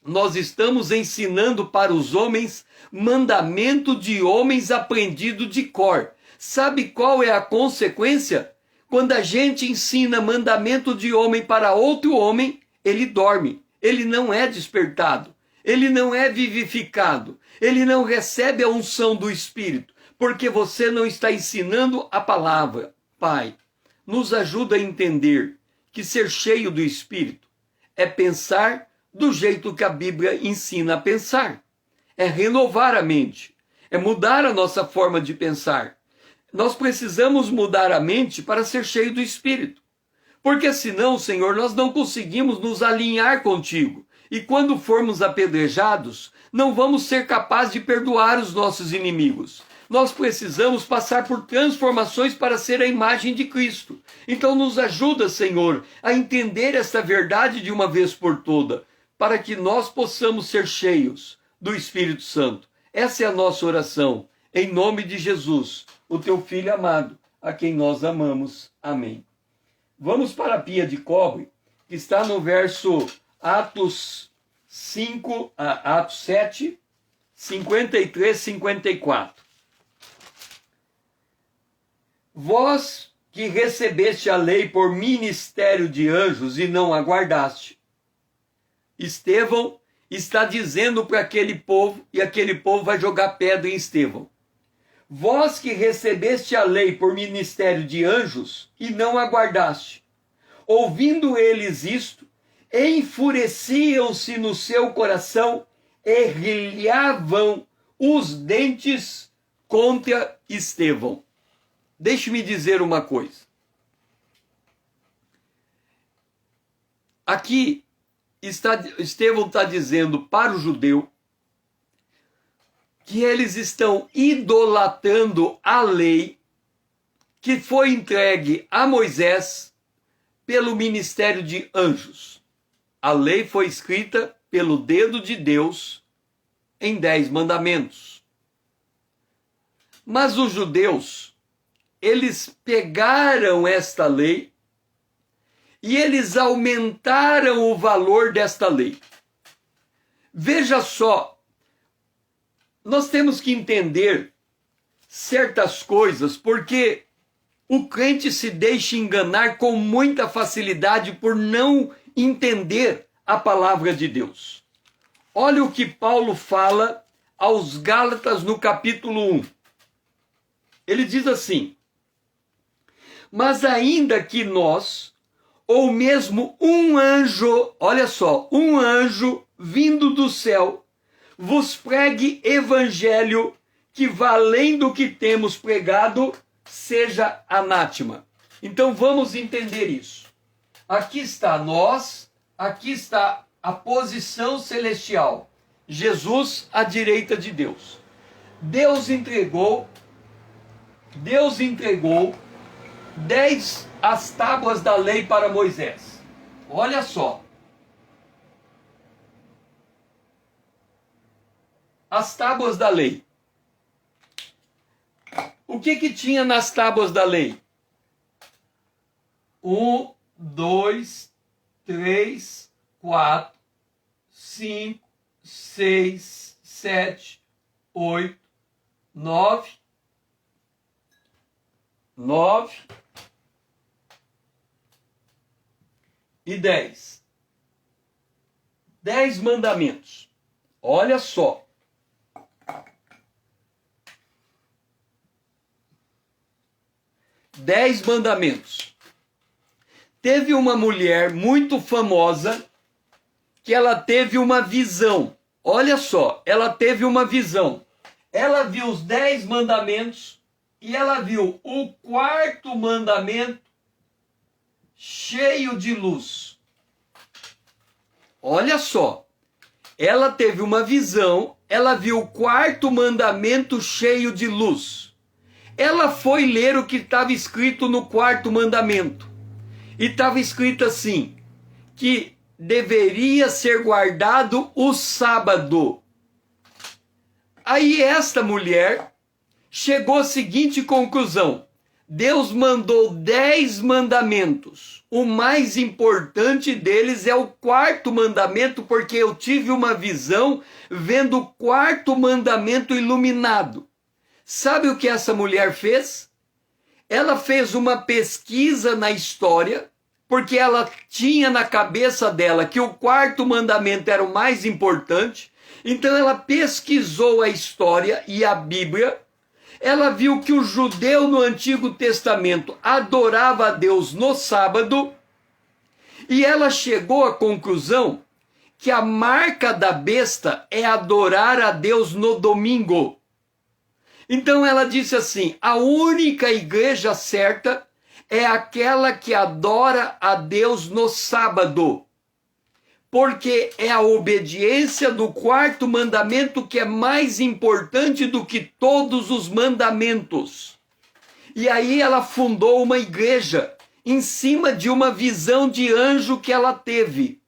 nós estamos ensinando para os homens mandamento de homens aprendido de cor. Sabe qual é a consequência? Quando a gente ensina mandamento de homem para outro homem, ele dorme, ele não é despertado, ele não é vivificado, ele não recebe a unção do Espírito, porque você não está ensinando a palavra. Pai, nos ajuda a entender que ser cheio do Espírito é pensar do jeito que a Bíblia ensina a pensar. É renovar a mente, é mudar a nossa forma de pensar. Nós precisamos mudar a mente para ser cheio do Espírito. Porque senão, Senhor, nós não conseguimos nos alinhar contigo. E quando formos apedrejados, não vamos ser capazes de perdoar os nossos inimigos. Nós precisamos passar por transformações para ser a imagem de Cristo. Então nos ajuda, Senhor, a entender esta verdade de uma vez por toda, para que nós possamos ser cheios do Espírito Santo. Essa é a nossa oração, em nome de Jesus, o teu Filho amado, a quem nós amamos. Amém. Vamos para a pia de cobre, que está no verso Atos 7, 53, 54. Vós que recebeste a lei por ministério de anjos e não aguardaste. Estevão está dizendo para aquele povo, e aquele povo vai jogar pedra em Estevão. Vós que recebeste a lei por ministério de anjos e não aguardaste. Ouvindo eles isto, enfureciam-se no seu coração e rilhavam os dentes contra Estevão. Deixe-me dizer uma coisa. Aqui Estevão está dizendo para o judeu que eles estão idolatrando a lei que foi entregue a Moisés pelo ministério de anjos. A lei foi escrita pelo dedo de Deus em 10 mandamentos. Mas os judeus, eles pegaram esta lei e eles aumentaram o valor desta lei. Veja só, nós temos que entender certas coisas, porque o crente se deixa enganar com muita facilidade por não entender a palavra de Deus. Olha o que Paulo fala aos Gálatas no capítulo 1. Ele diz assim: mas ainda que nós, ou mesmo um anjo, olha só, um anjo vindo do céu, vos pregue evangelho que vá além do que temos pregado, seja anátema. Então vamos entender isso. Aqui está nós, aqui está a posição celestial. Jesus à direita de Deus. Deus entregou 10 as tábuas da lei para Moisés. Olha só. As tábuas da lei. O que tinha nas tábuas da lei? 1, 2, 3, 4, 5, 6, 7, 8, 9 e 10. 10 mandamentos. Olha só. 10 mandamentos. Teve uma mulher muito famosa que ela teve uma visão. Olha só, ela teve uma visão. Ela viu os 10 mandamentos e ela viu o 4º mandamento cheio de luz. Olha só, ela teve uma visão, ela viu o 4º mandamento cheio de luz. Ela foi ler o que estava escrito no 4º mandamento. E estava escrito assim, que deveria ser guardado o sábado. Aí esta mulher chegou à seguinte conclusão: Deus mandou 10 mandamentos. O mais importante deles é o 4º mandamento, porque eu tive uma visão vendo o 4º mandamento iluminado. Sabe o que essa mulher fez? Ela fez uma pesquisa na história, porque ela tinha na cabeça dela que o 4º mandamento era o mais importante. Então ela pesquisou a história e a Bíblia. Ela viu que o judeu no Antigo Testamento adorava a Deus no sábado. E ela chegou à conclusão que a marca da besta é adorar a Deus no domingo. Então ela disse assim: a única igreja certa é aquela que adora a Deus no sábado, porque é a obediência do quarto mandamento que é mais importante do que todos os mandamentos. E aí ela fundou uma igreja em cima de uma visão de anjo que ela teve.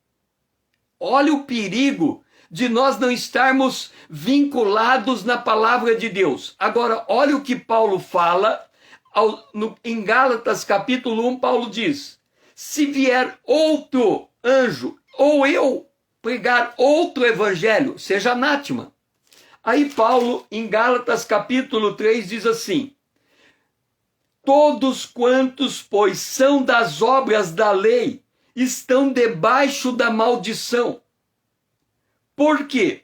Olha o perigo de nós não estarmos vinculados na palavra de Deus. Agora, olha o que Paulo fala em Gálatas capítulo 1, Paulo diz: se vier outro anjo, ou eu pregar outro evangelho, seja anátema. Aí Paulo, em Gálatas capítulo 3, diz assim: todos quantos, pois, são das obras da lei, estão debaixo da maldição. Por quê?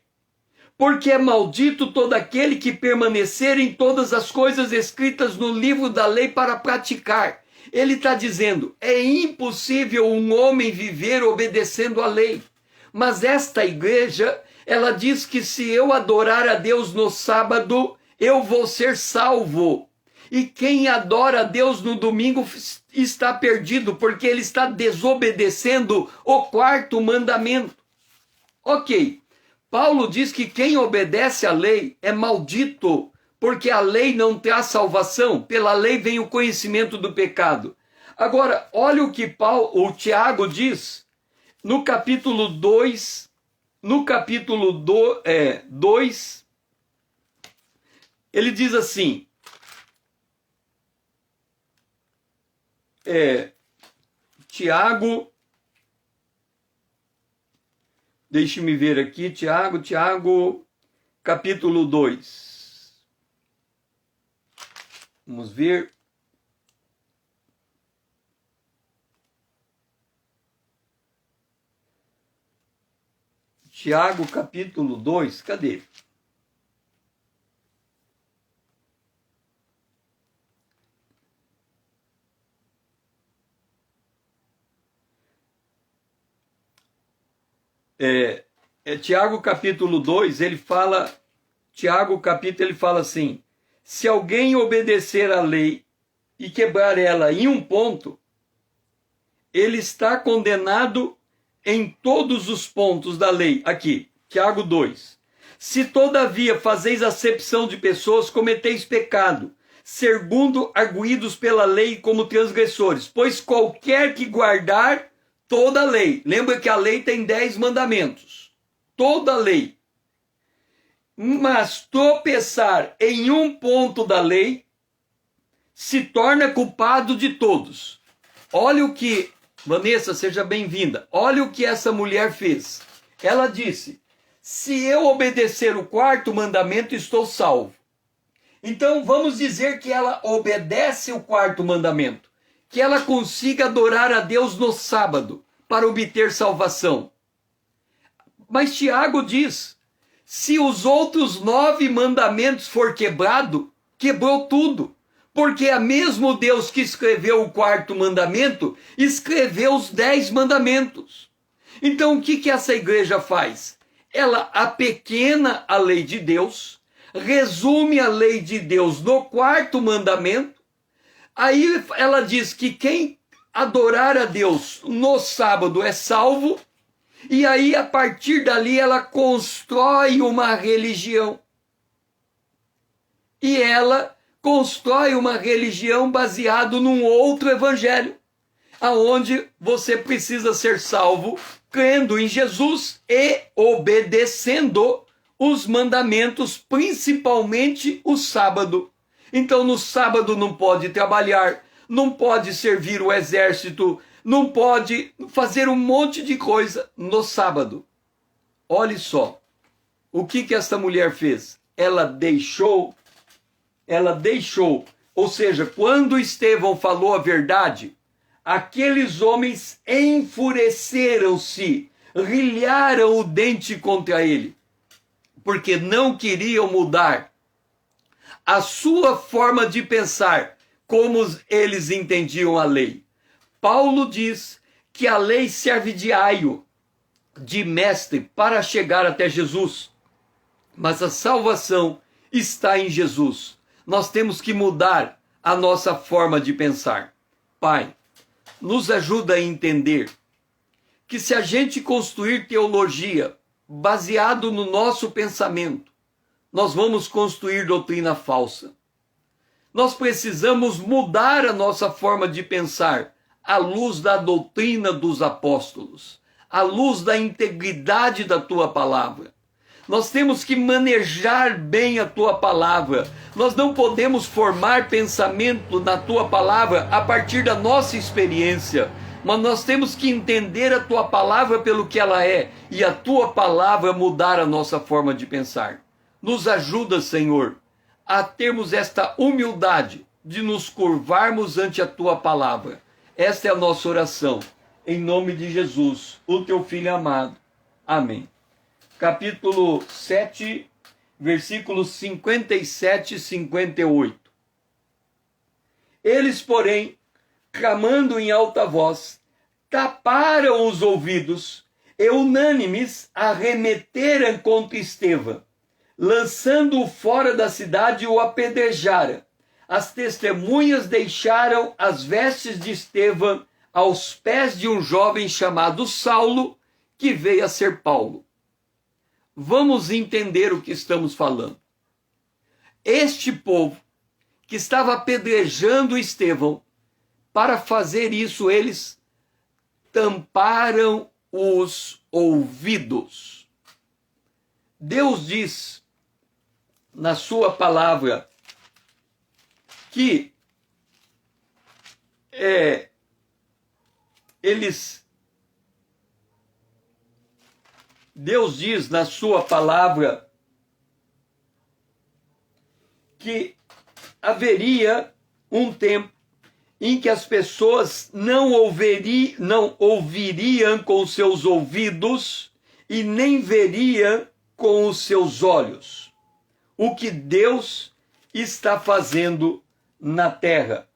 Porque é maldito todo aquele que permanecer em todas as coisas escritas no livro da lei para praticar. Ele está dizendo, é impossível um homem viver obedecendo à lei. Mas esta igreja, ela diz que se eu adorar a Deus no sábado, eu vou ser salvo. E quem adora a Deus no domingo está perdido, porque ele está desobedecendo o quarto mandamento. Ok, Paulo diz que quem obedece à lei é maldito, porque a lei não traz salvação, pela lei vem o conhecimento do pecado. Agora, olha o que o Tiago diz no capítulo 2, ele diz assim, Tiago, deixe-me ver aqui, Tiago, capítulo 2. Vamos ver. Tiago, capítulo 2, cadê? Tiago capítulo 2, ele fala assim, se alguém obedecer à lei e quebrar ela em um ponto, ele está condenado em todos os pontos da lei. Aqui, Tiago 2. Se todavia fazeis acepção de pessoas, cometeis pecado, segundo arguídos pela lei como transgressores, pois qualquer que guardar toda a lei, lembra que a lei tem 10 mandamentos, toda a lei, mas tropeçar em um ponto da lei, se torna culpado de todos. Olha o que, Vanessa, seja bem-vinda, olha o que essa mulher fez. Ela disse, se eu obedecer o quarto mandamento, estou salvo. Então vamos dizer que ela obedece o quarto mandamento, que ela consiga adorar a Deus no sábado, para obter salvação. Mas Tiago diz, se os outros 9 mandamentos for quebrado, quebrou tudo. Porque é mesmo Deus que escreveu o quarto mandamento, escreveu os 10 mandamentos. Então o que essa igreja faz? Ela apequena a lei de Deus, resume a lei de Deus no quarto mandamento, aí ela diz que quem adorar a Deus no sábado é salvo, e aí a partir dali ela constrói uma religião. E ela constrói uma religião baseado num outro evangelho, aonde você precisa ser salvo crendo em Jesus e obedecendo os mandamentos, principalmente o sábado. Então no sábado não pode trabalhar, não pode servir o exército, não pode fazer um monte de coisa no sábado. Olhe só, o que essa mulher fez? Ela deixou, ou seja, quando Estevão falou a verdade, aqueles homens enfureceram-se, rilharam o dente contra ele, porque não queriam mudar a sua forma de pensar, como eles entendiam a lei. Paulo diz que a lei serve de aio, de mestre para chegar até Jesus. Mas a salvação está em Jesus. Nós temos que mudar a nossa forma de pensar. Pai, nos ajuda a entender que se a gente construir teologia baseado no nosso pensamento, nós vamos construir doutrina falsa. Nós precisamos mudar a nossa forma de pensar à luz da doutrina dos apóstolos, à luz da integridade da tua palavra. Nós temos que manejar bem a tua palavra. Nós não podemos formar pensamento na tua palavra a partir da nossa experiência, mas nós temos que entender a tua palavra pelo que ela é e a tua palavra mudar a nossa forma de pensar. Nos ajuda, Senhor, a termos esta humildade de nos curvarmos ante a tua palavra. Esta é a nossa oração, em nome de Jesus, o teu Filho amado. Amém. Capítulo 7, versículos 57 e 58. Eles, porém, clamando em alta voz, taparam os ouvidos e unânimes arremeteram contra Estevão, lançando-o fora da cidade, o apedrejaram. As testemunhas deixaram as vestes de Estevão aos pés de um jovem chamado Saulo, que veio a ser Paulo. Vamos entender o que estamos falando. Este povo que estava apedrejando Estevão, para fazer isso eles tamparam os ouvidos. Deus diz na sua palavra que Deus diz na sua palavra que haveria um tempo em que as pessoas não ouviriam com seus ouvidos e nem veriam com os seus olhos o que Deus está fazendo na terra.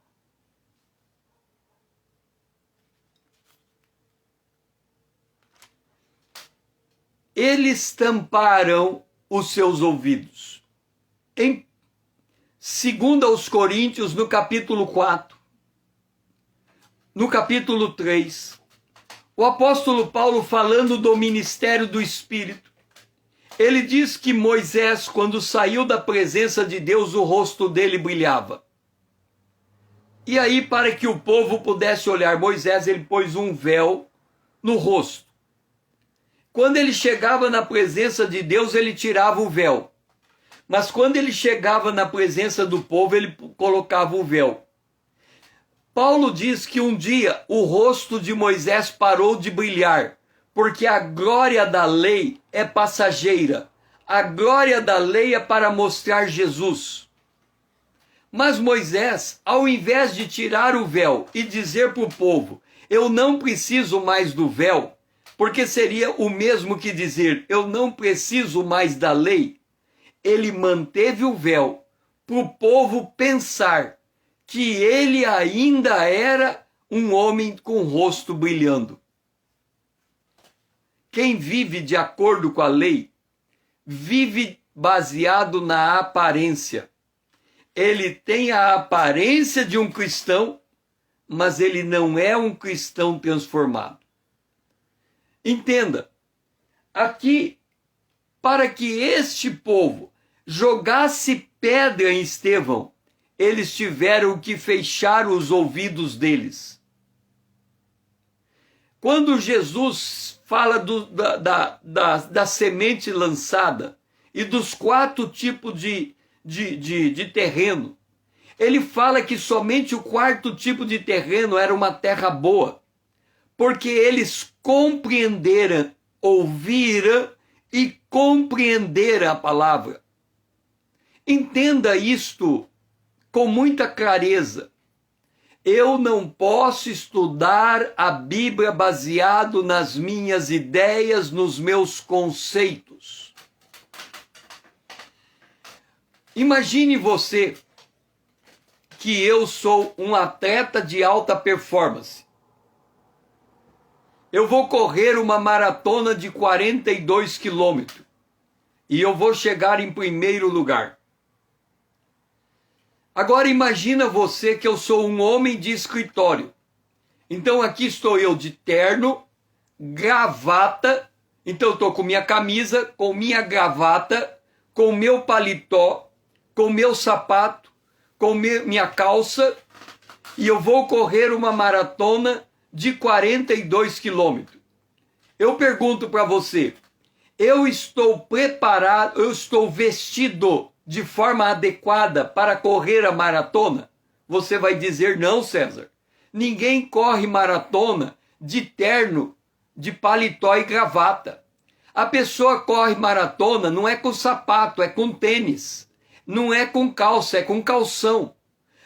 Eles tamparam os seus ouvidos. Em 2 aos Coríntios, no capítulo 4, no capítulo 3, o apóstolo Paulo, falando do ministério do Espírito, ele diz que Moisés, quando saiu da presença de Deus, o rosto dele brilhava. E aí, para que o povo pudesse olhar Moisés, ele pôs um véu no rosto. Quando ele chegava na presença de Deus, ele tirava o véu. Mas quando ele chegava na presença do povo, ele colocava o véu. Paulo diz que um dia o rosto de Moisés parou de brilhar, porque a glória da lei é passageira. A glória da lei é para mostrar Jesus. Mas Moisés, ao invés de tirar o véu e dizer para o povo, eu não preciso mais do véu, porque seria o mesmo que dizer, eu não preciso mais da lei, ele manteve o véu para o povo pensar que ele ainda era um homem com o rosto brilhando. Quem vive de acordo com a lei, vive baseado na aparência. Ele tem a aparência de um cristão, mas ele não é um cristão transformado. Entenda, aqui, para que este povo jogasse pedra em Estevão, eles tiveram que fechar os ouvidos deles. Quando Jesus fala da semente lançada e dos 4 tipos de terreno, ele fala que somente o 4º tipo de terreno era uma terra boa, porque eles compreenderam, ouviram e compreenderam a palavra. Entenda isto com muita clareza. Eu não posso estudar a Bíblia baseado nas minhas ideias, nos meus conceitos. Imagine você que eu sou um atleta de alta performance. eu vou correr uma maratona de 42 quilômetros e eu vou chegar em primeiro lugar. Agora imagina você que eu sou um homem de escritório. Então aqui estou eu de terno, gravata. Então eu estou com minha camisa, com minha gravata, com meu paletó, com meu sapato, com minha calça. E eu vou correr uma maratona de 42 quilômetros. Eu pergunto para você, eu estou preparado, eu estou vestido de forma adequada para correr a maratona? Você vai dizer, não, César. Ninguém corre maratona de terno, de paletó e gravata. A pessoa corre maratona não é com sapato, é com tênis. Não é com calça, é com calção.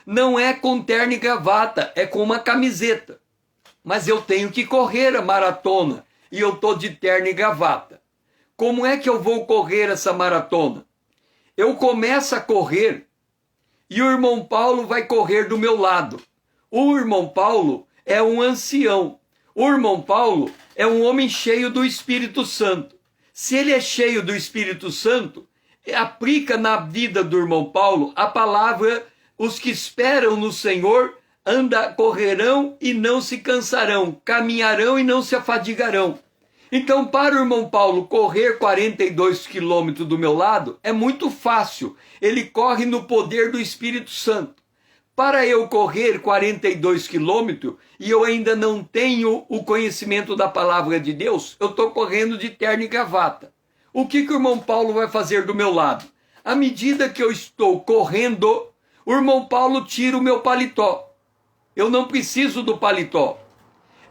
Não é com terno e gravata, é com uma camiseta. Mas eu tenho que correr a maratona e eu estou de terno e gravata. Como é que eu vou correr essa maratona? Eu começo a correr e o irmão Paulo vai correr do meu lado. O irmão Paulo é um ancião. O irmão Paulo é um homem cheio do Espírito Santo. Se ele é cheio do Espírito Santo, aplica na vida do irmão Paulo a palavra: os que esperam no Senhor correrão e não se cansarão, caminharão e não se afadigarão. Então, para o irmão Paulo correr 42 quilômetros do meu lado, é muito fácil. Ele corre no poder do Espírito Santo. Para eu correr 42 quilômetros e eu ainda não tenho o conhecimento da palavra de Deus, eu estou correndo de terno e gravata. O que o irmão Paulo vai fazer do meu lado? À medida que eu estou correndo, o irmão Paulo tira o meu paletó. Eu não preciso do paletó.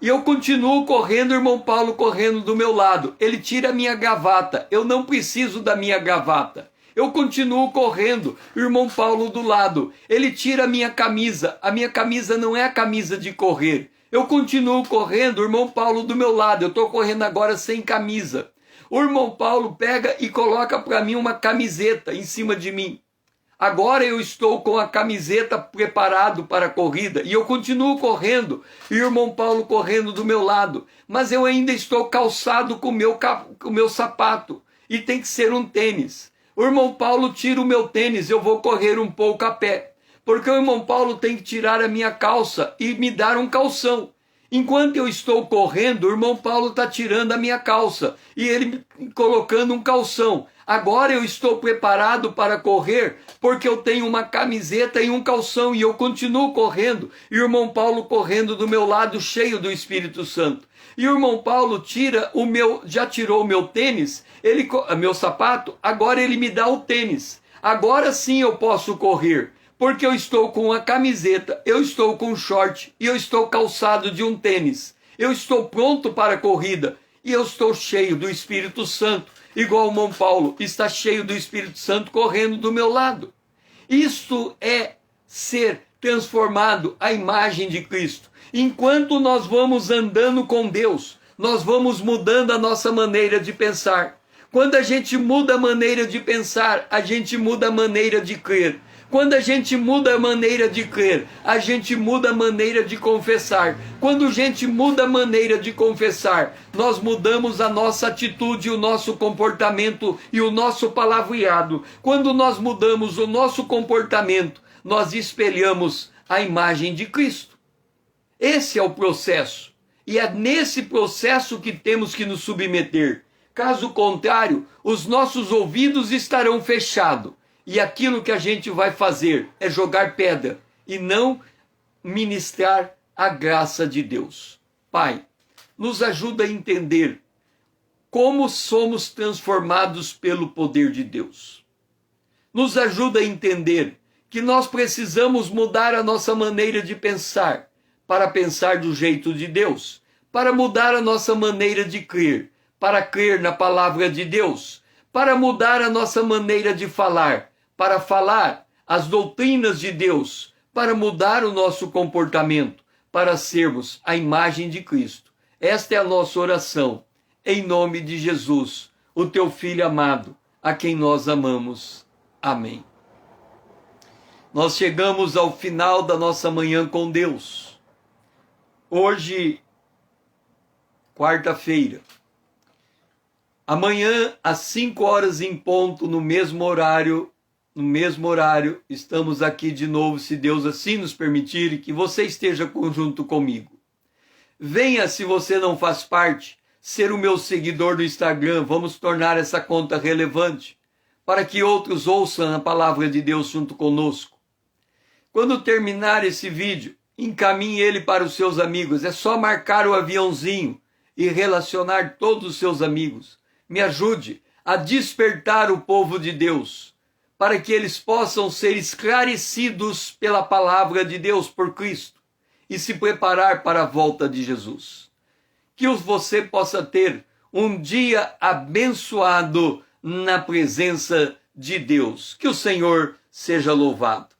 E eu continuo correndo, o irmão Paulo correndo do meu lado. Ele tira a minha gravata. Eu não preciso da minha gravata. Eu continuo correndo, o irmão Paulo do lado. Ele tira a minha camisa. A minha camisa não é a camisa de correr. Eu continuo correndo, o irmão Paulo do meu lado. Eu estou correndo agora sem camisa. O irmão Paulo pega e coloca para mim uma camiseta em cima de mim. Agora eu estou com a camiseta preparado para a corrida e eu continuo correndo, e o irmão Paulo correndo do meu lado, mas eu ainda estou calçado com o meu sapato e tem que ser um tênis. O irmão Paulo tira o meu tênis, eu vou correr um pouco a pé, porque o irmão Paulo tem que tirar a minha calça e me dar um calção. Enquanto eu estou correndo, o irmão Paulo está tirando a minha calça e ele me colocando um calção. Agora eu estou preparado para correr porque eu tenho uma camiseta e um calção e eu continuo correndo. E o irmão Paulo correndo do meu lado, cheio do Espírito Santo. E o irmão Paulo já tirou o meu tênis, meu sapato, agora ele me dá o tênis. Agora sim eu posso correr. Porque eu estou com uma camiseta, eu estou com um short e eu estou calçado de um tênis. Eu estou pronto para a corrida e eu estou cheio do Espírito Santo, igual o irmão Paulo está cheio do Espírito Santo correndo do meu lado. Isto é ser transformado à imagem de Cristo. Enquanto nós vamos andando com Deus, nós vamos mudando a nossa maneira de pensar. Quando a gente muda a maneira de pensar, a gente muda a maneira de crer. Quando a gente muda a maneira de crer, a gente muda a maneira de confessar. Quando a gente muda a maneira de confessar, nós mudamos a nossa atitude, o nosso comportamento e o nosso palavreado. Quando nós mudamos o nosso comportamento, nós espelhamos a imagem de Cristo. Esse é o processo. E é nesse processo que temos que nos submeter. Caso contrário, os nossos ouvidos estarão fechados. E aquilo que a gente vai fazer é jogar pedra e não ministrar a graça de Deus. Pai, nos ajuda a entender como somos transformados pelo poder de Deus. Nos ajuda a entender que nós precisamos mudar a nossa maneira de pensar para pensar do jeito de Deus, para mudar a nossa maneira de crer, para crer na palavra de Deus, para mudar a nossa maneira de falar, para falar as doutrinas de Deus, para mudar o nosso comportamento, para sermos a imagem de Cristo. Esta é a nossa oração, em nome de Jesus, o teu Filho amado, a quem nós amamos. Amém. Nós chegamos ao final da nossa manhã com Deus. Hoje, quarta-feira. Amanhã, às 5 horas em ponto, no mesmo horário, estamos aqui de novo, se Deus assim nos permitir, e que você esteja junto comigo. Venha, se você não faz parte, ser o meu seguidor do Instagram. Vamos tornar essa conta relevante, para que outros ouçam a palavra de Deus junto conosco. Quando terminar esse vídeo, encaminhe ele para os seus amigos. É só marcar o aviãozinho e relacionar todos os seus amigos. Me ajude a despertar o povo de Deus, para que eles possam ser esclarecidos pela palavra de Deus por Cristo e se preparar para a volta de Jesus. Que você possa ter um dia abençoado na presença de Deus. Que o Senhor seja louvado.